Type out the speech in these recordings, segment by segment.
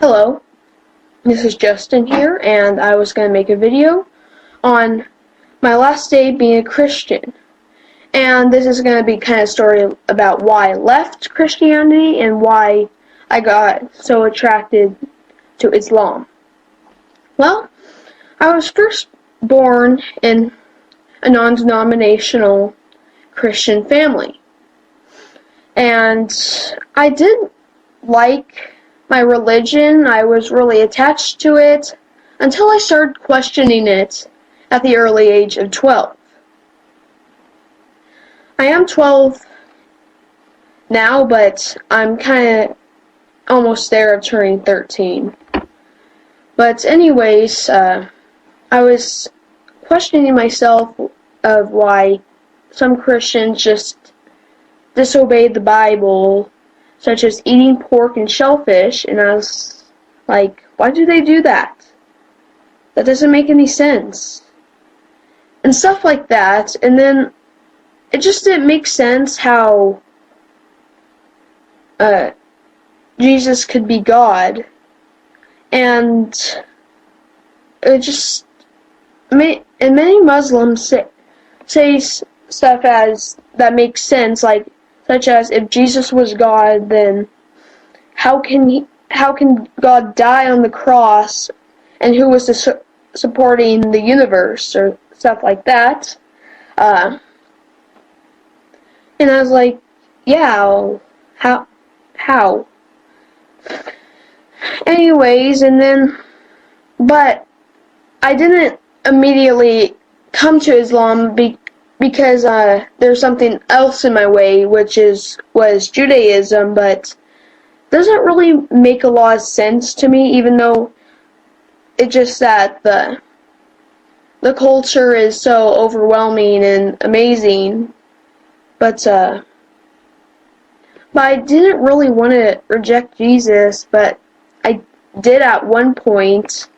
Hello, this is Justin here, and I was going to make a video on my last day being a Christian. And this is going to be kind of a story about why I left Christianity and why I got so attracted to Islam. Well, I was first born in a non-denominational Christian family. And I did like my religion. I was really attached to it until I started questioning it at the early age of 12. I am 12 now, but I'm kind of almost there of turning 13. But anyways, I was questioning myself of why some Christians just disobeyed the Bible, such as eating pork and shellfish, and I was like, why do they do that? That doesn't make any sense. And stuff like that, and then it just didn't make sense how Jesus could be God, and it just, and many Muslims say stuff as that makes sense, like, such as, if Jesus was God, then how can God die on the cross, and who was supporting the universe, or stuff like that. And I was like, yeah, how? Anyways, but I didn't immediately come to Islam because there's something else in my way, which was Judaism, but doesn't really make a lot of sense to me, even though it's just that the culture is so overwhelming and amazing, but I didn't really want to reject Jesus, but I did at one point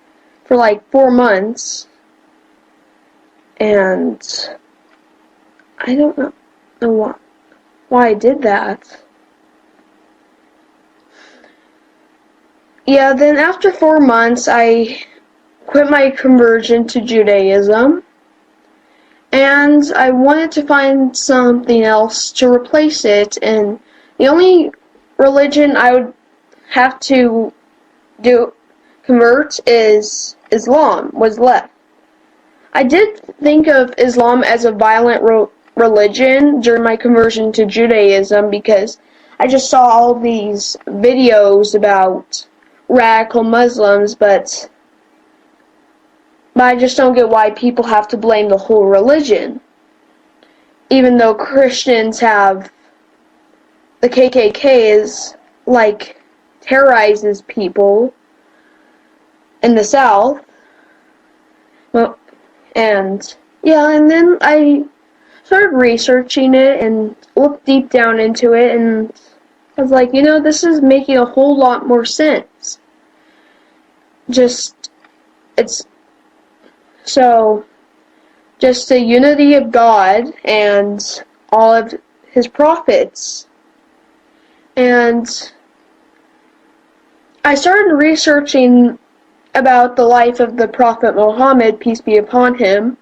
for like 4 months, and I don't know why I did that. Yeah, then after 4 months, I quit my conversion to Judaism, and I wanted to find something else to replace it, and the only religion I would have to convert is Islam, was left. I did think of Islam as a violent religion during my conversion to Judaism, because I just saw all these videos about radical Muslims, but I just don't get why people have to blame the whole religion, even though Christians have the KKK is like terrorizes people in the South. Well, and yeah, and then I started researching it and looked deep down into it, and I was like, this is making a whole lot more sense. Just the unity of God and all of His prophets. And I started researching about the life of the Prophet Muhammad, peace be upon him,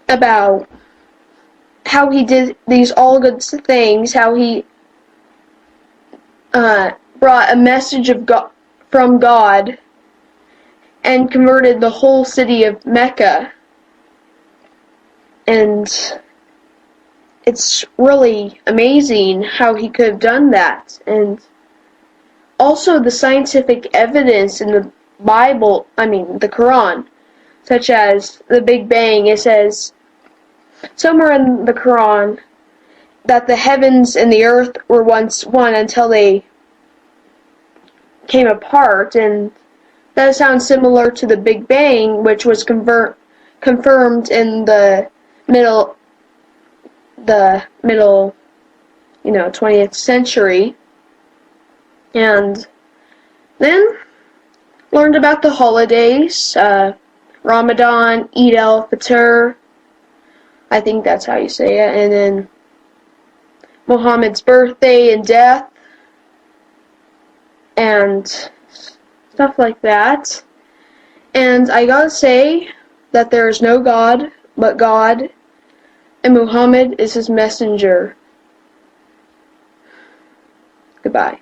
about how he did these all good things, how he brought a message of God, from God, and converted the whole city of Mecca. And it's really amazing how he could have done that. And also the scientific evidence in the Bible, the Quran, such as the Big Bang. It says somewhere in the Quran that the heavens and the earth were once one until they came apart, and that sounds similar to the Big Bang, which was confirmed in the middle 20th century. And then learned about the holidays, Ramadan, Eid al-Fitr, I think that's how you say it, and then Muhammad's birthday and death, and stuff like that. And I gotta say that there is no God but God, and Muhammad is his messenger. Goodbye.